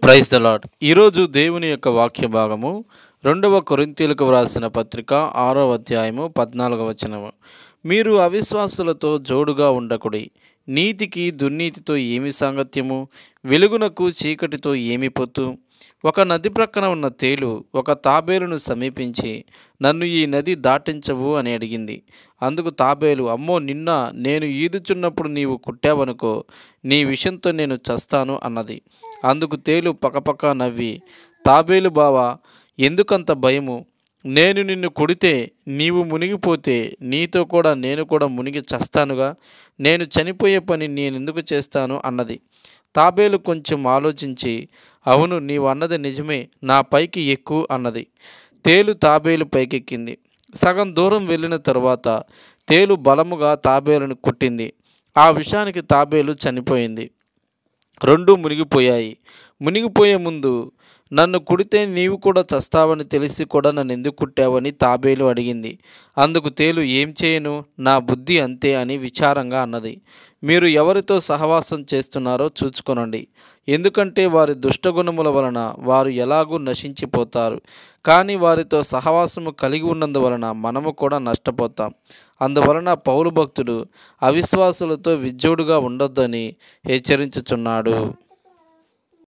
Praise the lord. ఈరోజు దేవుని యొక్క వాక్య భాగము 2వ కొరింథీయులకు వ్రాసిన పత్రిక 6వ అధ్యాయము 14వ వచనము. మీరు అవిశ్వాసులతో జోడుగా ఉండకుడి. నీతికి దుర్నీతితో ఏమి సాంగత్యము? వెలుగునకు చీకటితో ఏమి పొత్తు? ఒక నది ప్రక్కన ఉన్న తేలు ఒక తాబేలును సమీపించి, నన్ను ఈ నది దాటించవు అని అడిగింది. అందుకు తాబేలు, అమ్మో, నిన్న నేను ఈదుచున్నప్పుడు నీవు కుట్టావనుకో, నీ విషంతో నేను చస్తాను అన్నది. అందుకు తేలు పకపక నవ్వి, తాబేలు బావా, ఎందుకంత భయము? నేను నిన్ను కొడితే నీవు మునిగిపోతే నీతో కూడా నేను కూడా మునిగి చస్తానుగా. నేను చనిపోయే పని నేనెందుకు చేస్తాను అన్నది. తాబేలు కొంచెం ఆలోచించి, అవును, నీవు అన్నది నిజమే, నా పైకి ఎక్కు అన్నది. తేలు తాబేలు పైకెక్కింది. సగం దూరం వెళ్ళిన తరువాత తేలు బలముగా తాబేలును కుట్టింది. ఆ విషయానికి తాబేలు చనిపోయింది. రెండూ మునిగిపోయాయి. మునిగిపోయే ముందు, నన్ను కుడితే నీవు కూడా చస్తావని తెలిసి కూడా నన్ను ఎందుకు కుట్టావని తాబేలు అడిగింది. అందుకు తేలు, ఏం చేయను, నా బుద్ధి అంతే అని విచారంగా అన్నది. మీరు ఎవరితో సహవాసం చేస్తున్నారో చూచుకొనండి, ఎందుకంటే వారి దుష్టగుణముల వలన వారు ఎలాగూ నశించిపోతారు. కానీ వారితో సహవాసము కలిగి ఉన్నందువలన మనము కూడా నష్టపోతాం. అందువలన పౌలు భక్తుడు అవిశ్వాసులతో విజ్జోడుగా ఉండొద్దని హెచ్చరించుచున్నాడు.